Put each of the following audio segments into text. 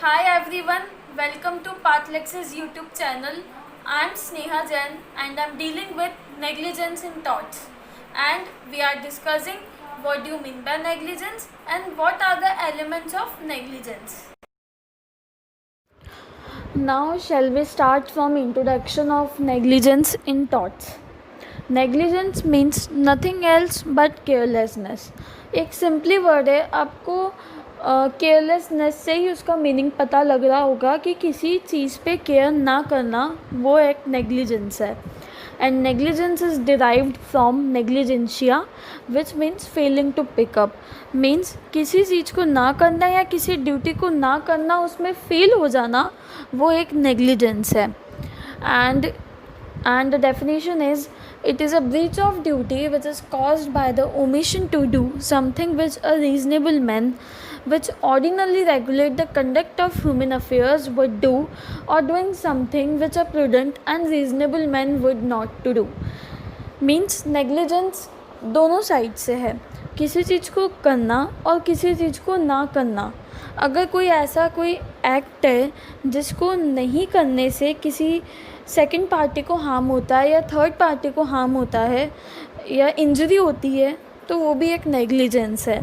Hi everyone, welcome to Pathlex's YouTube channel. I'm Sneha Jain and I'm dealing with negligence in thoughts. And we are discussing what do you mean by negligence and what are the elements of negligence. Now shall we start from introduction of negligence in thoughts. Negligence means nothing else but carelessness. एक simply word है. आपको carelessness से ही उसका meaning पता लग रहा होगा कि किसी चीज़ पे केयर ना करना वो एक नेग्लिजेंस है. And negligence is derived from negligentia which means failing to pick up. Means किसी चीज़ को ना करना या किसी ड्यूटी को ना करना, उसमें फेल हो जाना, वो एक नेग्लिजेंस है. And the definition is, it is a breach of duty which is caused by the omission to do something which a reasonable man, which ordinarily regulate the conduct of human affairs, would do, or doing something which a prudent and reasonable man would not to do. Means negligence दोनों side से है. किसी चीज़ को करना और किसी चीज़ को ना करना. अगर कोई ऐसा कोई एक्ट है जिसको नहीं करने से किसी सेकंड पार्टी को हार्म होता है या थर्ड पार्टी को हार्म होता है या इंजरी होती है, तो वो भी एक नेग्लिजेंस है.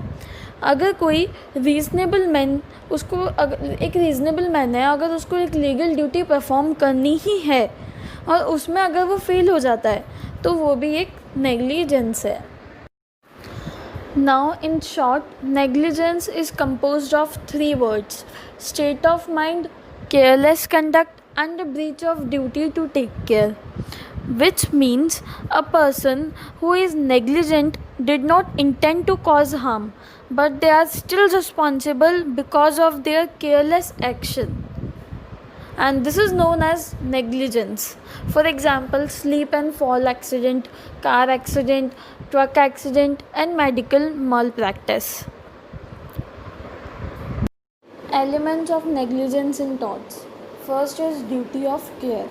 अगर कोई रीज़नेबल मैन, उसको अगर एक रीज़नेबल मैन है, अगर उसको एक लीगल ड्यूटी परफॉर्म करनी ही है और उसमें अगर वो फेल हो जाता है, तो वो भी एक नेग्लिजेंस है. Now, in short, negligence is composed of three words: state of mind, careless conduct, and a breach of duty to take care. Which means a person who is negligent did not intend to cause harm, but they are still responsible because of their careless action. And this is known as negligence. For example, sleep and fall accident, car accident, truck accident, and medical malpractice. Elements of negligence in torts. First is duty of care.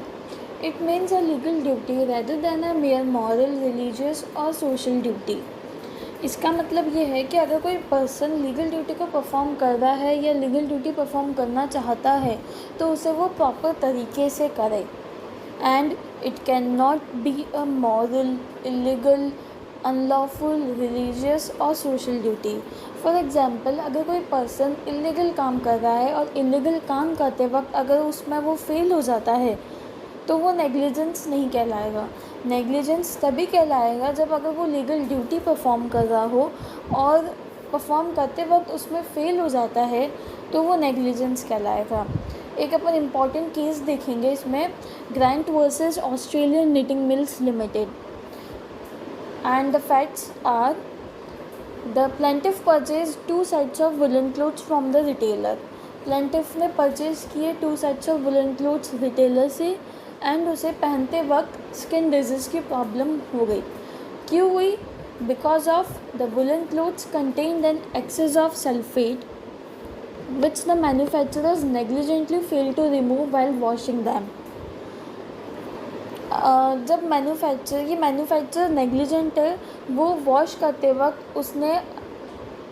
It means a legal duty rather than a mere moral, religious or social duty. इसका मतलब ये है कि अगर कोई person legal duty को perform कर रहा है या लीगल ड्यूटी परफॉर्म करना चाहता है, तो उसे वो प्रॉपर तरीके से करे. And it can not be a moral, illegal, unlawful, religious और सोशल ड्यूटी. फॉर एग्ज़ाम्पल, अगर कोई पर्सन इलीगल काम कर रहा है और इलीगल काम करते वक्त अगर उसमें वो फेल हो जाता है, तो वो नेग्लिजेंस नहीं कहलाएगा. नेग्लिजेंस तभी कहलाएगा जब अगर वो लीगल ड्यूटी परफॉर्म कर रहा हो और परफॉर्म करते वक्त उसमें फेल हो जाता है, तो वो नेग्लिजेंस कहलाएगा. एक अपन इम्पॉर्टेंट केस देखेंगे इसमें, Grant versus Australian Knitting Mills Limited. And the facts are, the plaintiff purchase 2 sets of woollen clothes from the retailer. Plaintiff ने परचेज किए 2 sets of woollen clothes retailer से, एंड उसे पहनते वक्त स्किन डिजीज़ की problem हो गई. क्यों हुई? Because of the woollen clothes contained an excess of sulphate which the manufacturers negligently fail to remove while washing them. जब मैन्युफैक्चरर नेग्लिजेंट है, वो वॉश करते वक्त उसने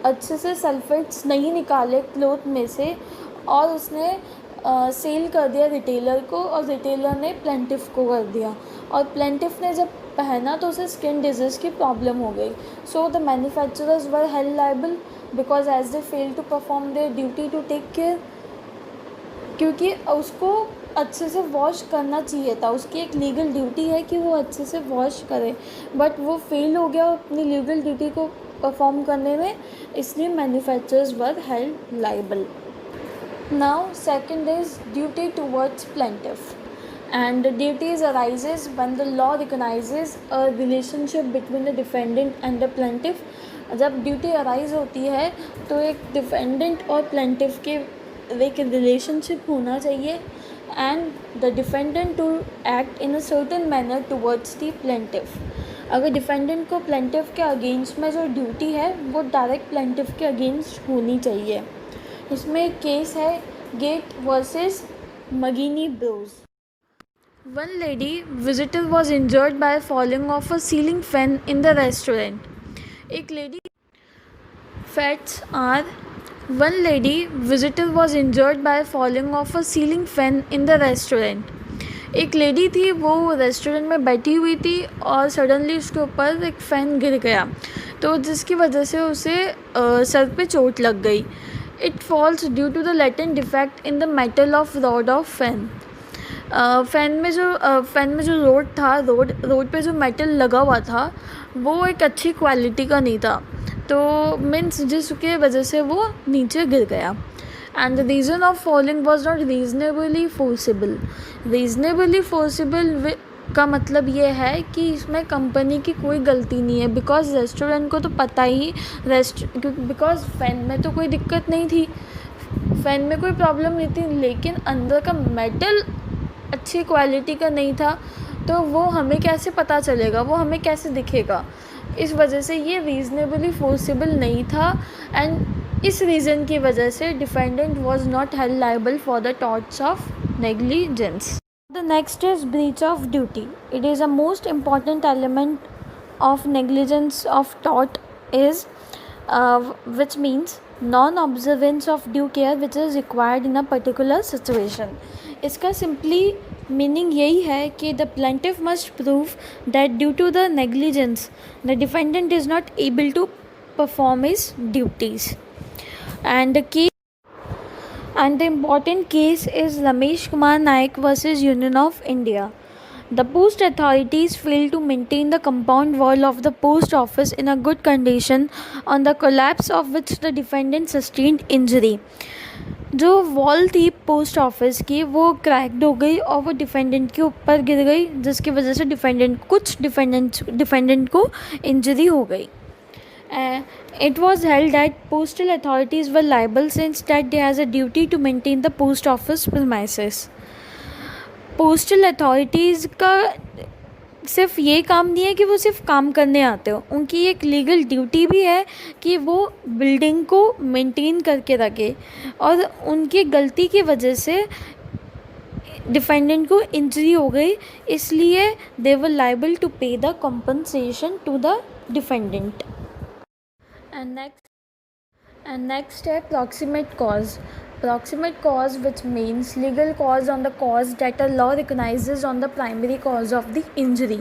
अच्छे से सल्फेट्स नहीं निकाले क्लोथ में से और उसने सेल कर दिया रिटेलर को, और रिटेलर ने प्लेंटिफ को कर दिया, और प्लेंटिफ ने जब पहना तो उसे स्किन डिजीज़ की प्रॉब्लम हो गई. So the manufacturers were held liable because as they fail to perform their duty to take care. क्योंकि उसको अच्छे से वॉश करना चाहिए था, उसकी एक लीगल ड्यूटी है कि वो अच्छे से वॉश करे, बट वो फेल हो गया अपनी लीगल ड्यूटी को परफॉर्म करने में, इसलिए manufacturers were held liable. Now, second is duty towards plaintiff, and the duties arises when the law recognizes a relationship between the defendant and the plaintiff. जब duty arise होती है तो एक defendant और प्लेंटिफ के एक रिलेशनशिप होना चाहिए, and the defendant to act in a certain manner towards the plaintiff. अगर डिफेंडेंट को प्लेंटिफ के अगेंस्ट में जो ड्यूटी है वो डायरेक्ट प्लेंटिफ के अगेंस्ट होनी चाहिए. इसमें एक केस है, गेट वर्सेस मगीनी bros. One lady visitor was injured by falling of a ceiling fan in the restaurant. एक lady. Facts are, One lady visitor was injured by falling off a ceiling fan in the restaurant. एक lady थी, वो restaurant में बैठी हुई थी और suddenly उसके ऊपर एक फ़ैन गिर गया, तो जिसकी वजह से उसे सर पे चोट लग गई. It falls due to the latent defect in the metal of rod of fan. Fan में जो रोड पे जो मेटल लगा हुआ था वो एक अच्छी क्वालिटी का नहीं था, तो मीन्स जिसके वजह से वो नीचे गिर गया. And the reason of falling was not reasonably forcible का मतलब ये है कि इसमें कंपनी की कोई गलती नहीं है, बिकॉज रेस्टोरेंट को तो पता ही बिकॉज फ़ैन में तो कोई दिक्कत नहीं थी, फ़ैन में कोई प्रॉब्लम नहीं थी, लेकिन अंदर का मेटल अच्छी क्वालिटी का नहीं था, तो वो हमें कैसे पता चलेगा, वो हमें कैसे दिखेगा. इस वजह से ये रीज़नेबली फोर्सिबल नहीं था, एंड इस रीज़न की वजह से defendant was not held liable for the torts of negligence. The next is breach of duty. It is a most important element of negligence of tort is which means non-observance of due care which is required in a particular situation. इसका simply meaning यही है कि the plaintiff must prove that due to the negligence the defendant is not able to perform his duties. And the important case is Ramesh Kumar Naik versus Union of India. The post authorities failed to maintain the compound wall of the post office in a good condition, on the collapse of which the defendant sustained injury. जो wall थी post office की वो cracked हो गई और वो defendant के ऊपर गिर गई, जिसकी वजह से डिफेंडेंट को इंजरी हो गई. It was held that postal authorities were liable since that they has a duty to maintain the post office premises. Postal authorities का सिर्फ ये काम नहीं है कि वो सिर्फ काम करने आते हो, उनकी एक लीगल ड्यूटी भी है कि वो बिल्डिंग को मेंटेन करके रखे, और उनकी गलती की वजह से डिफेंडेंट को इंजरी हो गई, इसलिए they were liable to pay the compensation to the defendant. And next है proximate cause. Proximate cause, which means legal cause on the cause that a law recognizes on the primary cause of the injury.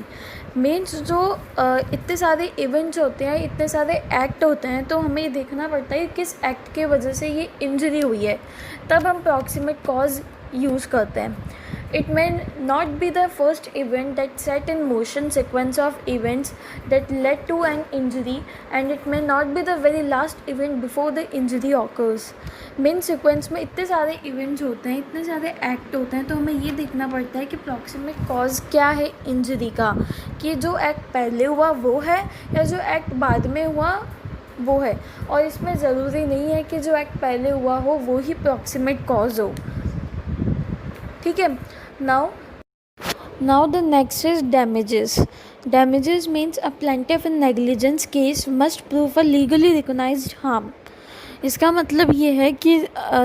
means जो इतने सारे events होते हैं, इतने सारे act होते हैं, तो हमें ये देखना पड़ता है किस एक्ट के वजह से ये इंजरी हुई है, तब हम proximate cause यूज़ करते हैं. It may not be the first event that set in motion sequence of events that led to an injury, and it may not be the very last event before the injury occurs. Main sequence में इतने सारे events होते हैं, इतने सारे act होते हैं, तो हमें ये देखना पड़ता है कि प्रॉक्सिमेट कॉज क्या है इंजरी का, कि जो एक्ट पहले हुआ वो है या जो एक्ट बाद में हुआ वो है. और इसमें ज़रूरी नहीं है कि जो एक्ट पहले हुआ हो वो ही प्रॉक्सिमेट कॉज हो. ठीक है. Now the next is damages. Damages means a plaintiff in negligence case must prove a legally recognized harm. इसका मतलब ये है कि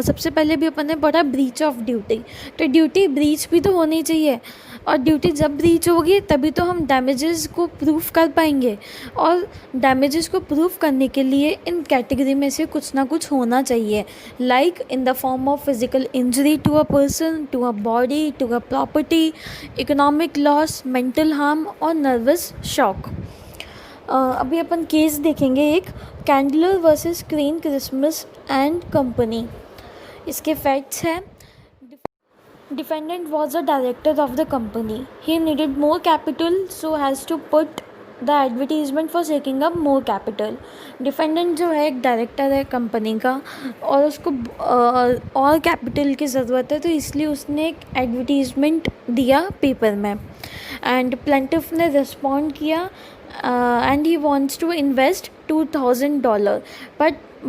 सबसे पहले भी अपन ने पढ़ा ब्रीच ऑफ ड्यूटी, तो ड्यूटी ब्रीच भी तो होनी चाहिए, और ड्यूटी जब ब्रीच होगी तभी तो हम डैमेजेस को प्रूफ कर पाएंगे, और डैमेजेस को प्रूफ करने के लिए इन कैटेगरी में से कुछ ना कुछ होना चाहिए, like in the form of physical injury to a person, to a body, to a property, economic loss, mental harm और नर्वस शॉक. अभी अपन केस देखेंगे एक, Candler versus Crane Christmas and company. इसके फैक्ट्स हैं. Defendant was a director of the company. He needed more capital so has to put the advertisement for taking up more capital. Defendant जो है एक director है company का और उसको और कैपिटल की ज़रूरत है, तो इसलिए उसने एक एडवर्टीज़मेंट दिया पेपर में, एंड प्लेंटिफ ने रिस्पॉन्ड किया and he wants to invest $2,000,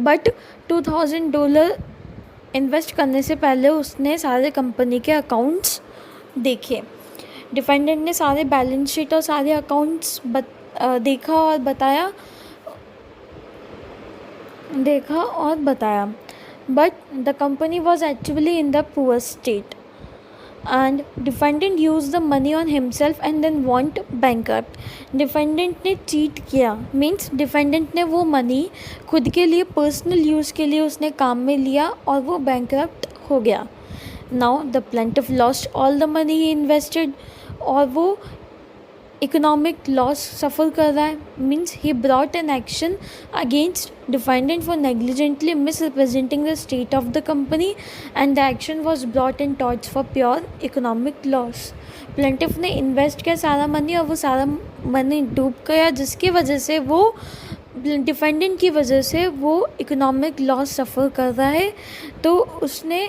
but $2,000 invest करने से पहले उसने सारे कंपनी के अकाउंट्स देखे. डिफेंडेंट ने सारे बैलेंस शीट और सारे अकाउंट्स देखा और बताया, but the company was actually in the poor state. And defendant use the money on himself and then want bankrupt. Defendant ने चीट किया, मीन्स डिफेंडेंट ने वो मनी खुद के लिए पर्सनल यूज़ के लिए उसने काम में लिया और वो बैंकरप्ट हो गया। Now the plaintiff lost all the money he invested, और वो इकोनॉमिक लॉस सफ़र कर रहा है, means he brought an action against defendant for negligently misrepresenting the state of the company and the action was brought in torts for pure economic loss. Plaintiff ने invest किया सारा money और वो सारा money डूब गया, जिसकी वजह से वो डिफेंडेंट की वजह से वो इकोनॉमिक लॉस सफ़र कर रहा है। तो उसने